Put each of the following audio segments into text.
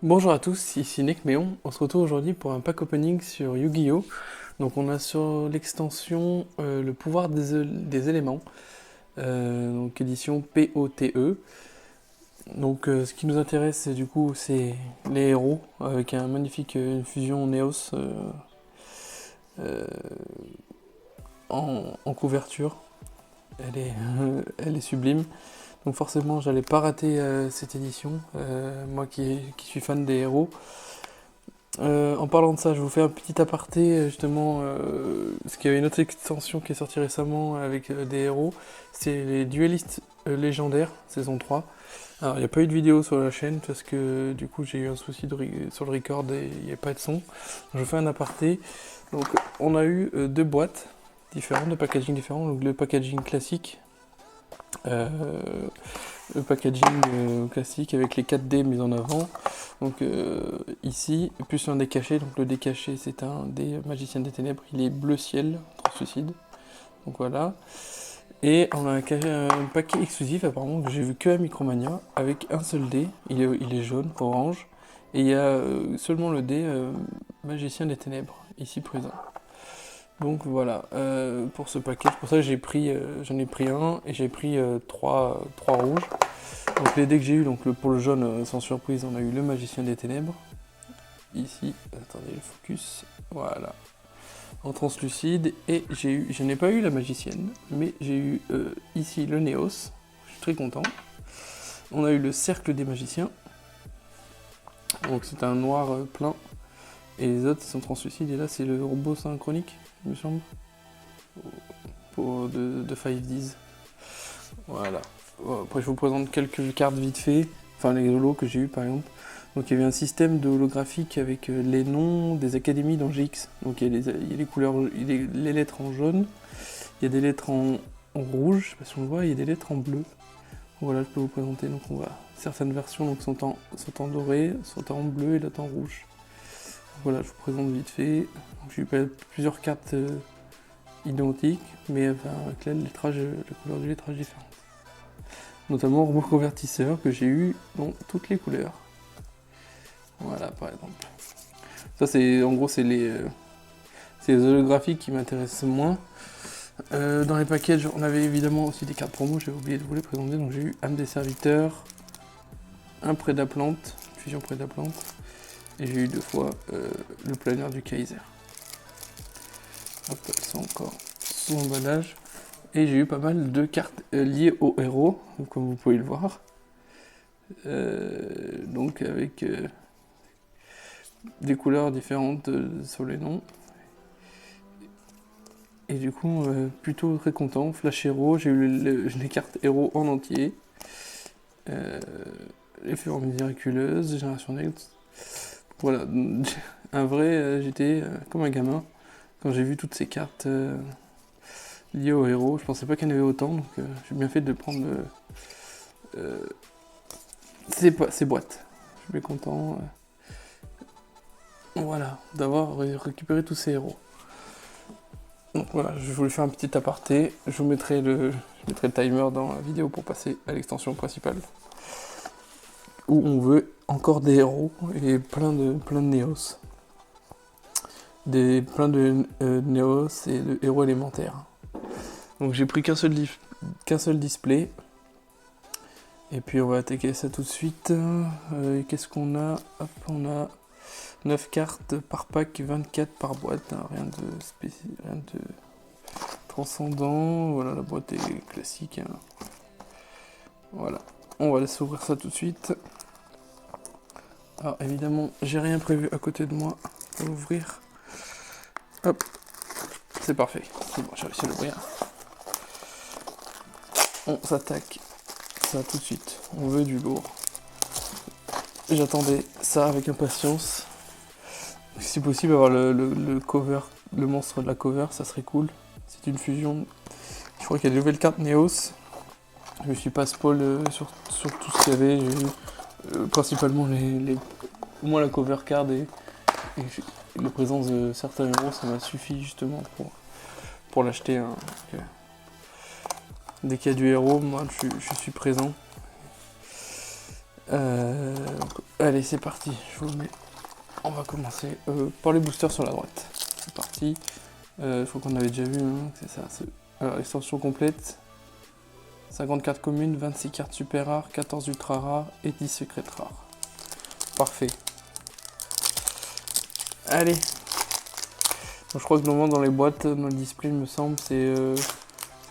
Bonjour à tous, ici Nekméon. On se retrouve aujourd'hui pour un pack opening sur Yu-Gi-Oh! Donc on a sur l'extension le pouvoir des éléments, donc édition POTE. Donc ce qui nous intéresse du coup c'est les héros avec un magnifique une fusion Neos euh, en couverture. Elle est sublime. Donc forcément j'allais pas rater cette édition, moi qui suis fan des héros. En parlant de ça, je vous fais un petit aparté justement, parce qu'il y avait une autre extension qui est sortie récemment avec des héros, c'est les duellistes légendaires, saison 3. Alors il n'y a pas eu de vidéo sur la chaîne parce que du coup j'ai eu un souci sur le record et il n'y a pas de son. Donc, je vous fais un aparté. Donc on a eu deux boîtes différentes, deux packaging différents. Donc le packaging classique, euh, classique avec les 4D mis en avant. Donc ici, plus un dé caché. Donc le dé caché, c'est un dé magicien des ténèbres. Il est bleu ciel, translucide. Donc voilà. Et on a un paquet exclusif apparemment que j'ai vu que à Micromania avec un seul dé. Il est jaune, orange. Et il y a seulement le dé magicien des ténèbres ici présent. Donc voilà, pour ce paquet, c'est pour ça que j'en ai pris un et j'ai pris trois rouges. Donc les dés que j'ai eu, donc pour le jaune, sans surprise, on a eu le magicien des ténèbres. Ici, attendez le focus, voilà, en translucide. Et je n'ai pas eu la magicienne, mais j'ai eu ici le Néos, je suis très content. On a eu le cercle des magiciens, donc c'est un noir plein. Et les autres sont translucides, et là c'est le robot synchronique, il me semble, de 5Ds. Voilà. Après je vous présente quelques cartes vite fait, enfin les holos que j'ai eu par exemple. Donc il y avait un système de holographique avec les noms des académies dans GX. Donc il y a les couleurs, les lettres en jaune, il y a des lettres en rouge, je sais pas si on le voit, il y a des lettres en bleu. Voilà, je peux vous présenter. Donc on voit certaines versions donc, sont en doré, sont en bleu et d'autres en rouge. Voilà, je vous présente vite fait. J'ai eu plusieurs cartes identiques, mais enfin, avec la couleur du lettrage différente. Notamment robot convertisseur que j'ai eu dans toutes les couleurs. Voilà, par exemple. Ça, c'est en gros, c'est les holographiques qui m'intéressent moins. Dans les packages, on avait évidemment aussi des cartes promo, j'ai oublié de vous les présenter. Donc j'ai eu âme des serviteurs, un Prédaplante, fusion Prédaplante, et j'ai eu deux fois le planeur du Kaiser. Hop, elles sont encore sous emballage. Et j'ai eu pas mal de cartes liées aux héros, comme vous pouvez le voir. Donc avec des couleurs différentes sur les noms. Et du coup, plutôt très content. Flash Hero, j'ai eu les cartes héros en entier. Les Fureurs miraculeuses, Génération Next. Voilà, un vrai, j'étais comme un gamin quand j'ai vu toutes ces cartes liées aux héros. Je pensais pas qu'il y en avait autant, donc j'ai bien fait de prendre ces boîtes. Je suis bien content. Voilà, d'avoir récupéré tous ces héros. Donc voilà, je voulais faire un petit aparté. Je vous mettrai le timer dans la vidéo pour passer à l'extension principale. Où on veut encore des héros et plein de Néos. Plein de Néos et de héros élémentaires. Donc j'ai pris qu'un seul display. Et puis on va attaquer ça tout de suite. Qu'est-ce qu'on a? Hop, on a 9 cartes par pack, 24 par boîte. Hein, rien de transcendant. Voilà, la boîte est classique. Hein. Voilà. On va laisser ouvrir ça tout de suite. Alors évidemment, j'ai rien prévu à côté de moi pour l'ouvrir. Hop, c'est parfait. C'est bon, j'ai réussi à l'ouvrir. On s'attaque ça tout de suite. On veut du lourd. J'attendais ça avec impatience. Si possible, avoir le cover, le monstre de la cover, ça serait cool. C'est une fusion. Je crois qu'il y a des nouvelles cartes Neos. Je me suis pas spoil sur tout ce qu'il y avait. J'ai eu principalement au moins la cover card et la présence de certains héros, ça m'a suffi justement pour l'acheter. Hein. Dès qu'il y a du héros, moi je suis présent. Allez, c'est parti. Je vous mets. On va commencer par les boosters sur la droite. C'est parti. Je crois qu'on avait déjà vu, hein, c'est ça. Alors, extension complète. 50 cartes communes, 26 cartes super rares, 14 ultra rares et 10 secrètes rares. Parfait. Allez. Donc, je crois que normalement dans les boîtes, dans le display, il me semble, c'est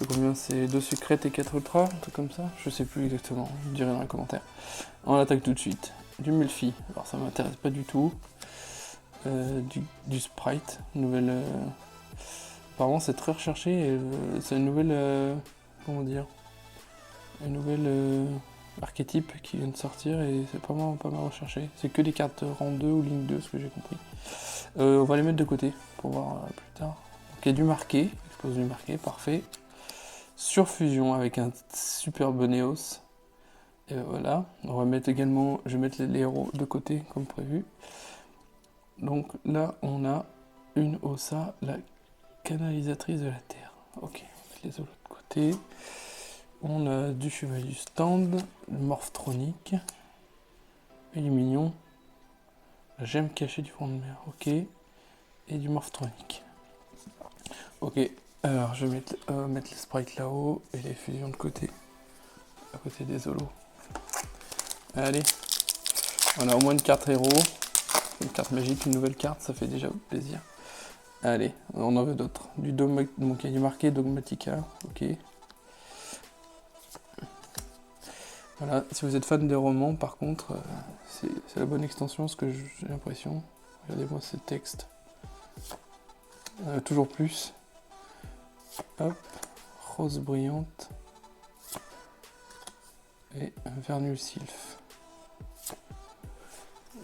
combien? C'est 2 secrètes et 4 ultras, un truc comme ça. Je sais plus exactement, je dirai dans les commentaires. On attaque tout de suite. Du Melfi, alors ça m'intéresse pas du tout. Du Sprite, nouvelle... Apparemment c'est très recherché, et c'est une nouvelle... comment dire? Une nouvelle archétype qui vient de sortir et c'est pas mal recherché. C'est que des cartes rang 2 ou ligne 2, ce que j'ai compris. On va les mettre de côté pour voir plus tard. Ok, du marqué, expose du marqué, parfait. Surfusion avec un super Neos. Et voilà, on va mettre également, je vais mettre les héros de côté comme prévu. Donc là, on a une Ossa, la canalisatrice de la Terre. Ok, on met les autres de côté. On a du cheval du stand, le Morphtronique. Il est mignon. La gemme cachée du fond de mer, ok. Et du Morphtronique. Ok, alors je vais mettre les sprites là-haut et les fusions de côté. À côté des holos. Allez, on a au moins une carte héros. Une carte magique, une nouvelle carte, ça fait déjà plaisir. Allez, on en veut d'autres. Du marqué Dogmatica, ok. Voilà, si vous êtes fan des romans, par contre, c'est la bonne extension, ce que j'ai l'impression. Regardez-moi ce texte. Toujours plus. Hop, rose brillante. Et un Vernul Sylph.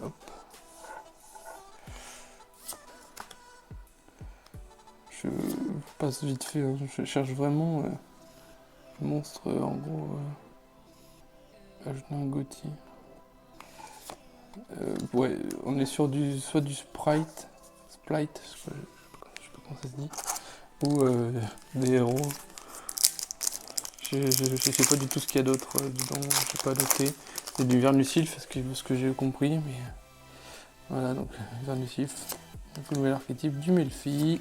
Hop. Je passe vite fait, hein. Je cherche vraiment le monstre, en gros, ajouter un Gothi. Ouais, on est sur soit du Sprite, je sais pas comment ça se dit, ou des héros. Je sais pas du tout ce qu'il y a d'autre dedans, j'ai pas noté. C'est du Vernus Sylph, ce que j'ai compris, mais voilà, donc Vernus Sylph, donc nouvel archétype, du Melfi.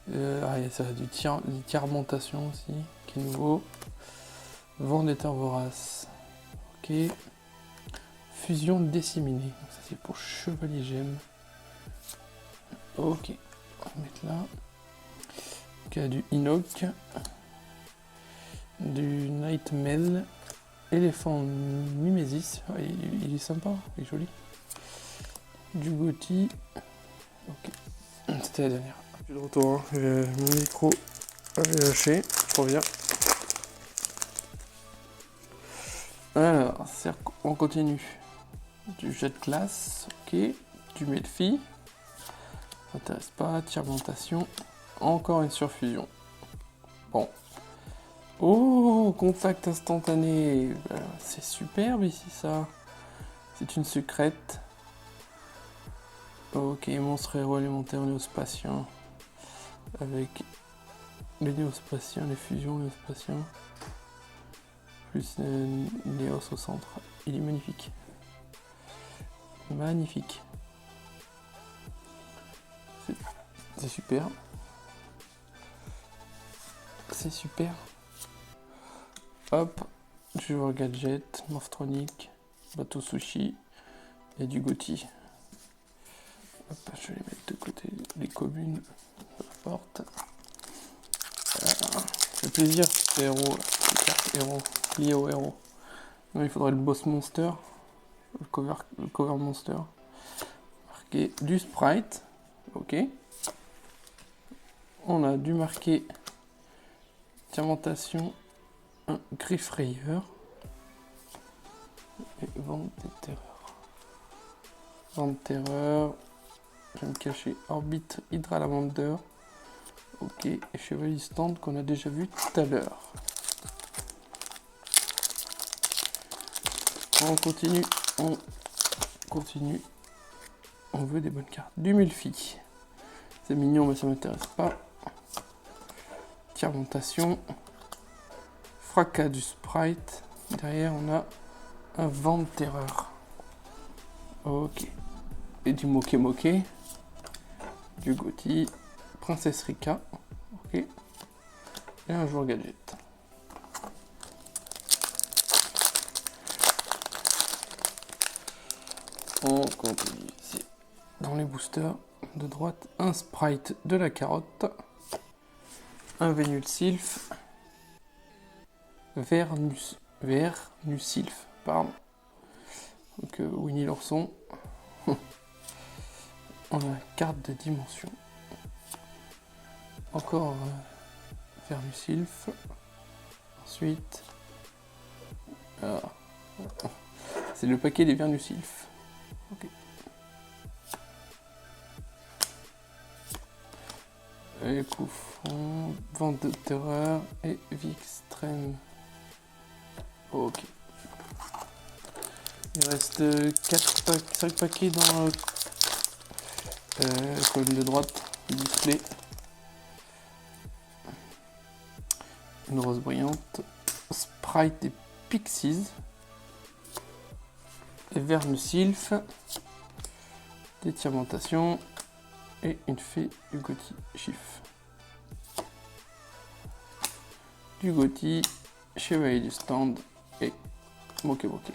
Il y a ça, du Tiarmentation aussi, qui est nouveau. Vendetta vorace, ok. Fusion disséminée, donc ça c'est pour Chevalier Gemme. Ok, on va mettre là. Ok, du Inoc, du Nightmail, éléphant Mimesis, il est sympa, il est joli. Du Gothi, ok, c'était la dernière. Je suis de retour, hein. Mon micro avait lâché, je reviens. Alors, on continue. Du jet de classe, ok. Du Melfi, ça m'intéresse pas. Tirementation, encore une surfusion. Bon. Oh, contact instantané. C'est superbe ici ça. C'est une secrète. Ok, monstre héros alimentaire néospatien. Avec les néospatiens, les fusions néospatiens. Plus Néos au centre. Il est magnifique. Magnifique. C'est super. C'est super. Hop. Joueur gadget, Morphtronique, bateau sushi et du Gothi. Hop, je vais les mettre de côté les communes. Peu importe. Ça fait plaisir ces héros, ces cartes héros, liées aux héros. Non, il faudrait le boss monster, le cover monster. Marqué du sprite, ok. On a du marqué Tirementation, un Griffrayeur et Vente des terreurs. Vente terreur, je vais me cacher Orbite Hydralamander, ok, et Chevalier Stand qu'on a déjà vu tout à l'heure. On continue, on veut des bonnes cartes. Du Melfi, c'est mignon mais ça m'intéresse pas. Tirementation, fracas du sprite, derrière on a Un vent de terreur. Ok. Et du Moke Moke. Du Gotti. Princesse Rika. Ok. Et un joueur gadget. On continue ici. Dans les boosters de droite, un sprite de la carotte. Un Vénusylph. Vernusylph, pardon. Donc Winnie l'ourson. On a carte de dimension. Encore Vernusylph. Ensuite, c'est le paquet des Vernusylph. Ok. Et coup fond, vente de terreur et vie extrême. Ok. Il reste 5 paquets dans la colonne de droite du display. Une rose brillante, sprite des Pixies, et Vernusylph, des Diamantations et une fée du Gotti Chiff. Du Gotti, Chevalier du Stand et Moke Moke.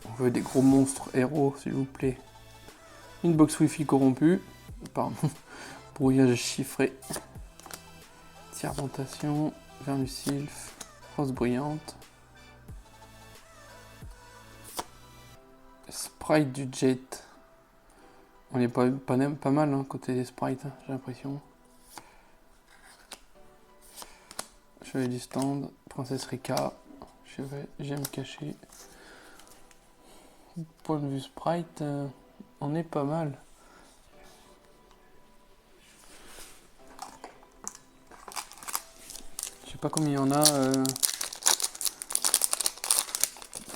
On veut des gros monstres héros, s'il vous plaît. Une box Wi-Fi corrompue. Pardon. Brouillage chiffré. Diamantation. Vernusylph. Rose brillante. Sprite du Jet. On est pas mal hein, côté des sprites, hein, j'ai l'impression. Chevalier du Stand. Princesse Rika. J'aime cacher. Point de vue sprite, on est pas mal. Je sais pas combien il y en a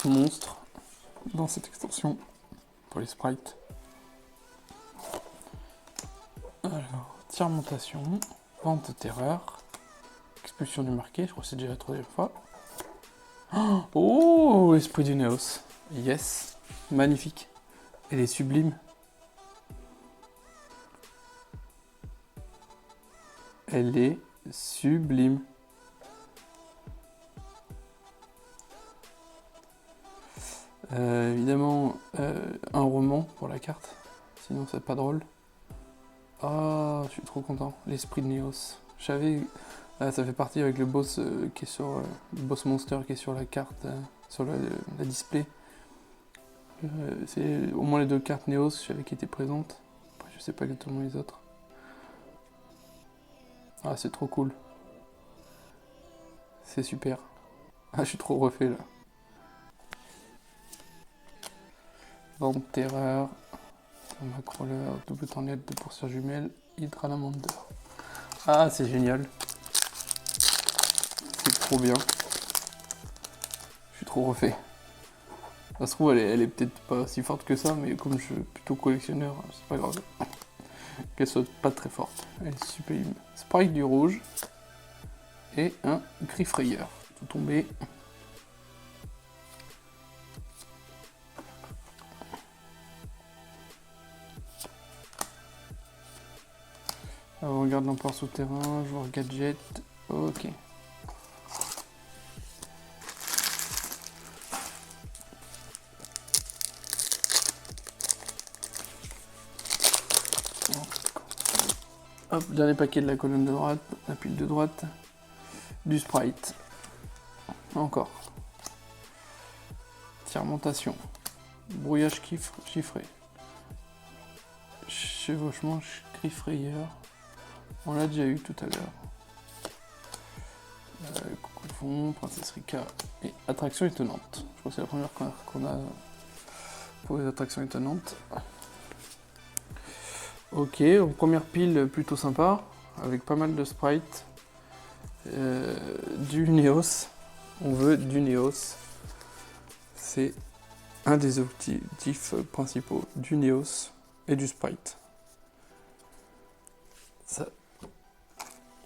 monstres dans cette extension pour les sprites. Alors, Diamantation, vente de terreur, expulsion du marqué, je crois que c'est déjà la 3e fois. Oh, esprit du Néos. Yes, magnifique. Elle est sublime. Elle est sublime. Évidemment, un roman pour la carte. Sinon, c'est pas drôle. Ah, je suis trop content. L'esprit de Néos. Je savais... ça fait partie avec le boss qui est sur... le boss monster qui est sur la carte, sur la display. C'est au moins les 2 cartes Néos, je savais qui étaient présentes. Après, je sais pas exactement les autres. Ah, c'est trop cool. C'est super. Ah, je suis trop refait là. Vente terreur. Macroller, double tornade de poursuite jumelle, Hydralamander. Ah, c'est génial. C'est trop bien. Je suis trop refait. Ça se trouve, elle est peut-être pas si forte que ça, mais comme je suis plutôt collectionneur, c'est pas grave. Qu'elle soit pas très forte. Elle est sublime. Sprite du rouge. Et un Griffrayeur. Tout tombé. Alors, on regarde l'emport souterrain, joueur gadget. Ok. Hop, dernier paquet de la colonne de droite, la pile de droite. Du sprite. Encore. Diamantation. Brouillage chiffré. Chevauchement Griffrayeur. On l'a déjà eu tout à l'heure. Coucou de fond, Princesse Rika et attraction étonnante. Je crois que c'est la première qu'on a pour les attractions étonnantes. Ok, donc première pile plutôt sympa, avec pas mal de sprites. Du Néos. On veut du Néos. C'est un des objectifs principaux du Neos et du Sprite. Ça,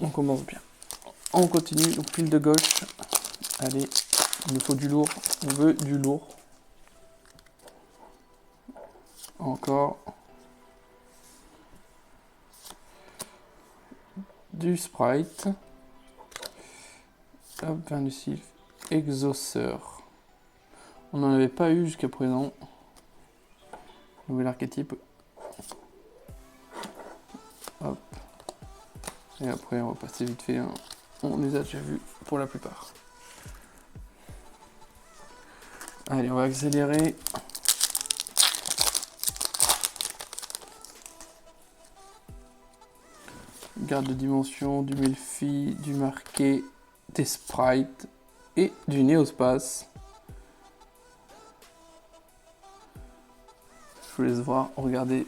on commence bien. On continue, donc pile de gauche. Allez, il nous faut du lourd. On veut du lourd. Encore. Du Sprite. Hop, Vernusylph. Exauceur. On n'en avait pas eu jusqu'à présent. Nouvel archétype. Hop. Et après, on va passer vite fait. Hein. On les a déjà vus pour la plupart. Allez, on va accélérer. Garde de dimension, du Melfi, du marqué, des sprites et du Néospace. Je vous laisse voir, regardez.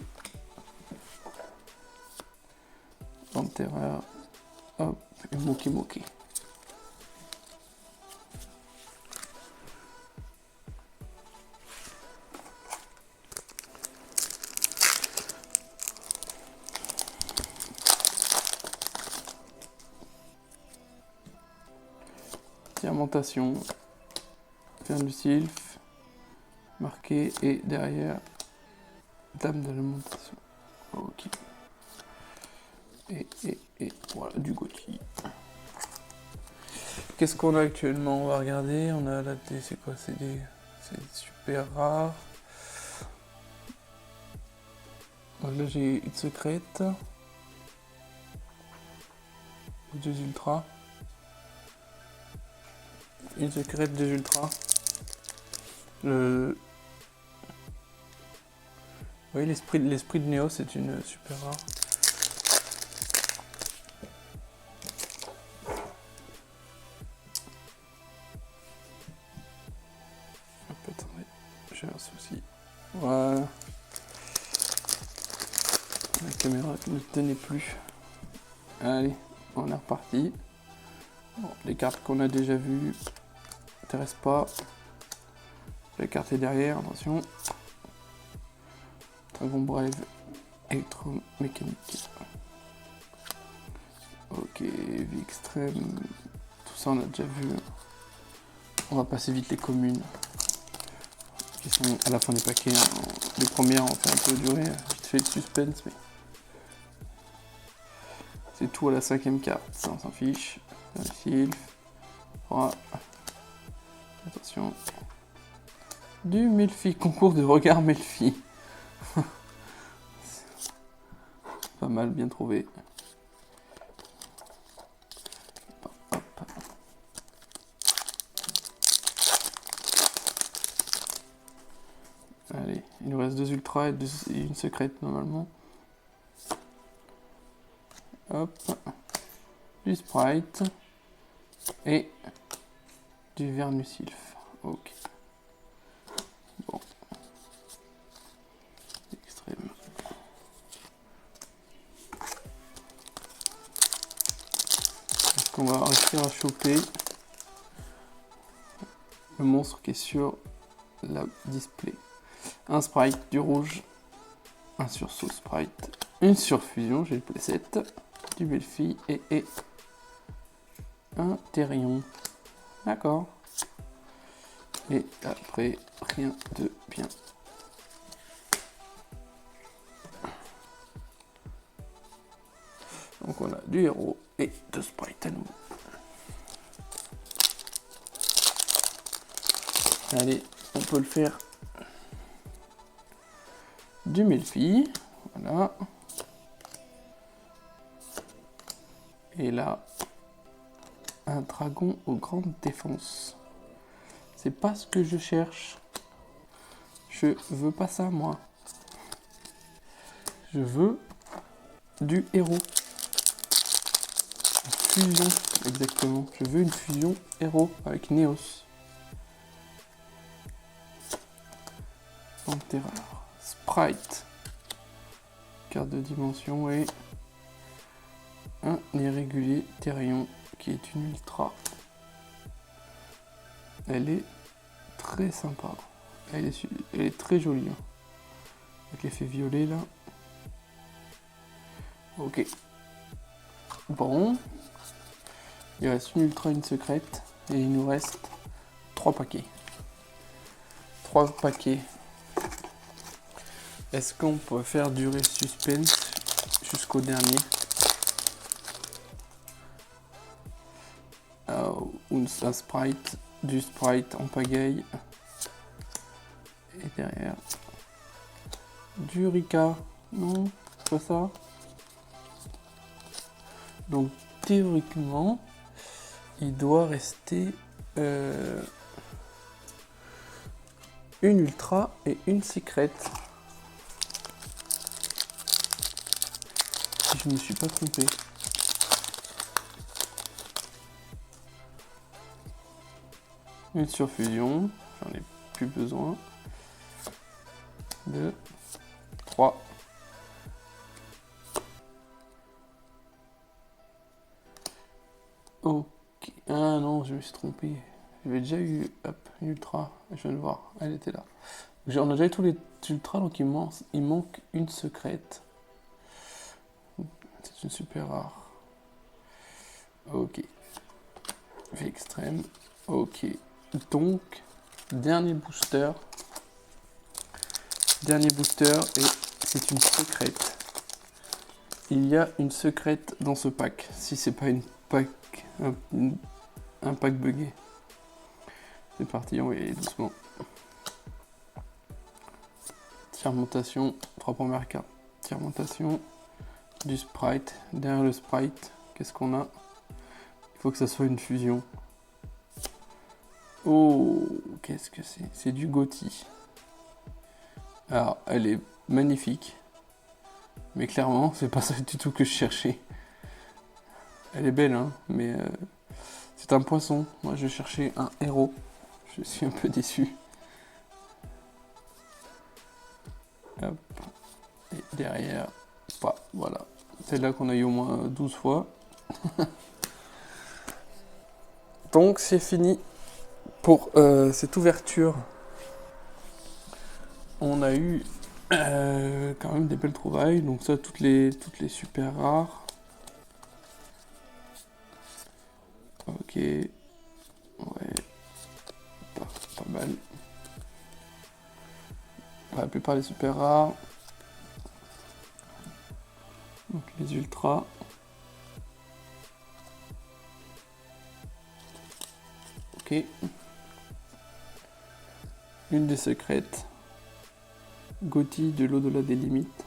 Dans le terreur. Hop, et moqué. Fermentation, Vernusylph, marqué, et derrière, dame de l'alimentation. Ok. Et voilà, du Gauthier. Qu'est-ce qu'on a actuellement? On va regarder. On a là, c'est quoi? C'est super rare. Donc là, j'ai une secrète. Deux ultras. Une secrète, deux ultras. Oui, l'esprit de Néo, c'est une super rare. Hop, attendez, j'ai un souci. Voilà. La caméra ne tenait plus. Allez, on est reparti. Bon, les cartes qu'on a déjà vues n'intéressent pas. La carte est derrière, attention. Dragon Brave, électromécanique. Ok, vie extrême. Tout ça on a déjà vu. On va passer vite les communes. Qui sont à la fin des paquets. Hein. Les premières on fait un peu durer. Vite fait le suspense, mais. C'est tout à la 5e carte. Ça on s'en fiche. Vernusylph. Voilà. Attention. Du Melfi, concours de regard Melfi. Pas mal, bien trouvé. Hop. Allez, il nous reste 2 ultras et une secrète normalement. Hop. Du Sprite. Et du Vernusylph. Ok. Bon. Extrême. Est-ce qu'on va réussir à choper le monstre qui est sur la display? Un Sprite, du rouge. Un sursaut Sprite. Une surfusion, j'ai le playset. Du Melfi et un Therion. D'accord. Et après, rien de bien. Donc on a du héros et deux sprites à nouveau. Allez, on peut le faire. Du Melfi. Voilà. Et là, un dragon aux grandes défenses. C'est pas ce que je cherche. Je veux pas ça, moi. Je veux du héros. Une fusion, exactement. Je veux une fusion héros avec Néos. Terreur. Sprite. Carte de dimension et un irrégulier Therion qui est une ultra. Elle est très sympa. Elle est très jolie. Hein. Avec l'effet violet là. Ok. Bon. Il reste une ultra, une secrète. Et il nous reste 3 paquets. 3 paquets. Est-ce qu'on peut faire durer suspense jusqu'au dernier? Un sprite, du sprite en pagaille. Et derrière, du Rika. Non, c'est pas ça. Donc théoriquement, il doit rester une ultra et une secrète. Si je ne me suis pas trompé. Une surfusion, j'en ai plus besoin. 2, 3. Ok. Ah non, je me suis trompé. J'avais déjà eu une ultra. Je viens de voir, elle était là. On a déjà eu tous les ultras, donc il manque une secrète. C'est une super rare. Ok. V extrême. Ok. Donc, dernier booster. Dernier booster et c'est une secrète. Il y a une secrète dans ce pack. Si c'est pas une pack, un pack buggé. C'est parti, on va y aller doucement. Tirmontation, 3 premières cartes. Tirmontation, du sprite. Derrière le sprite, qu'est-ce qu'on a? Il faut que ça soit une fusion. Oh, qu'est-ce que c'est? C'est du Gotti. Alors, elle est magnifique. Mais clairement, c'est pas ça du tout que je cherchais. Elle est belle, hein, mais c'est un poisson. Moi, je cherchais un héros. Je suis un peu déçu. Hop. Et derrière, pas, voilà. Celle-là qu'on a eu au moins 12 fois. Donc, c'est fini pour cette ouverture. On a eu quand même des belles trouvailles. Donc ça, toutes les super rares. Ok. Ouais. Pas mal. La plupart des super rares. Donc les ultras. Ok. Une des secrètes. Gotti de l'au-delà des limites.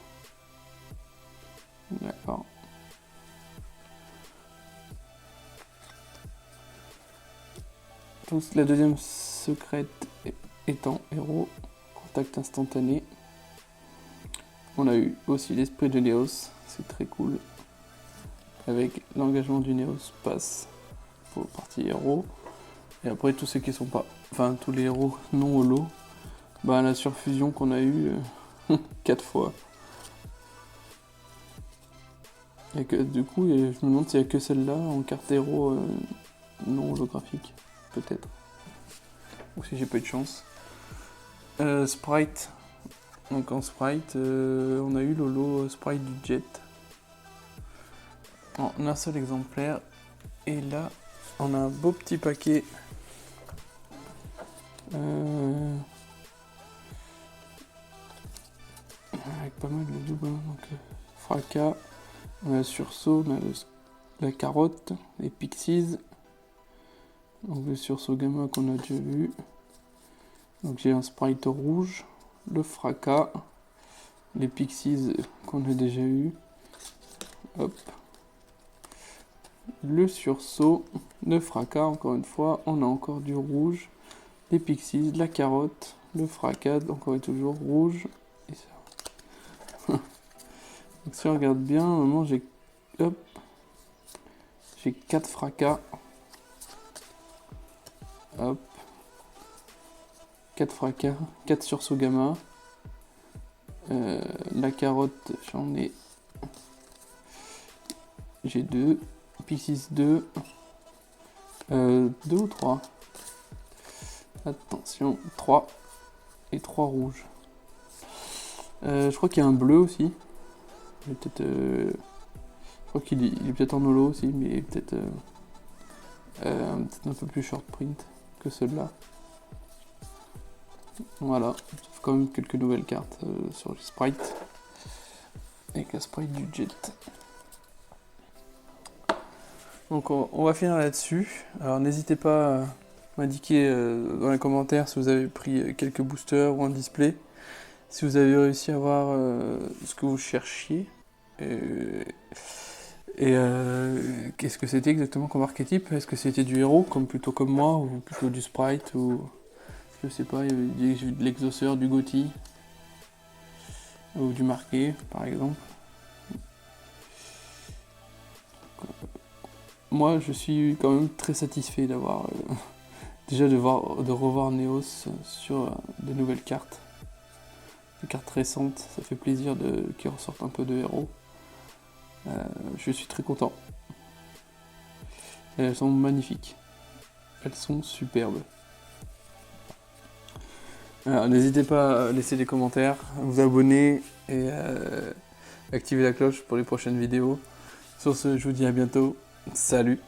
D'accord. La deuxième secrète étant héros. Contact instantané. On a eu aussi l'esprit de Néos. C'est très cool. Avec l'engagement du Néos passe pour partie héros. Et après tous ceux qui sont pas. Enfin tous les héros non holo. Bah la surfusion qu'on a eu 4 fois. Et que, du coup, je me demande s'il n'y a que celle-là en carte héros non holographique. Peut-être. Ou si j'ai pas eu de chance. Sprite. Donc en sprite, on a eu l'holo sprite du jet. En un seul exemplaire. Et là, on a un beau petit paquet. Avec pas mal de doubles. Donc, fracas. On a le sursaut, on a la carotte, les pixies. Donc le sursaut gamma qu'on a déjà vu. Donc j'ai un sprite rouge, le fracas, les pixies qu'on a déjà eu. Hop. Le sursaut, le fracas, encore une fois, on a encore du rouge, les pixies, la carotte, le fracas, encore et toujours rouge. Et ça. Donc si on regarde bien, à un moment j'ai 4 fracas. Hop. 4 fracas, 4 sursauts gamma. La carotte, j'en ai. J'ai 2. Pixies 2. 2 ou 3. Attention, 3. et 3 rouges. Je crois qu'il y a un bleu aussi. Je crois qu'il est peut-être en holo aussi, mais peut-être un peu plus short print que ceux-là. Voilà, ça fait quand même quelques nouvelles cartes sur le sprite. Avec la sprite du jet. Donc on va finir là-dessus. Alors n'hésitez pas à m'indiquer dans les commentaires si vous avez pris quelques boosters ou un display. Si vous avez réussi à voir ce que vous cherchiez. Et qu'est-ce que c'était exactement comme archétype? Est-ce que c'était du héros, plutôt comme moi, ou plutôt du sprite, ou je sais pas, il y a de l'exauceur, du Gothi, ou du marqué, par exemple. Moi, je suis quand même très satisfait d'avoir déjà de revoir Neos sur de nouvelles cartes. Des cartes récentes, ça fait plaisir qu'ils ressortent un peu de héros. Je suis très content. Et elles sont magnifiques. Elles sont superbes. N'hésitez pas à laisser des commentaires, à vous abonner et activer la cloche pour les prochaines vidéos. Sur ce, je vous dis à bientôt. Salut!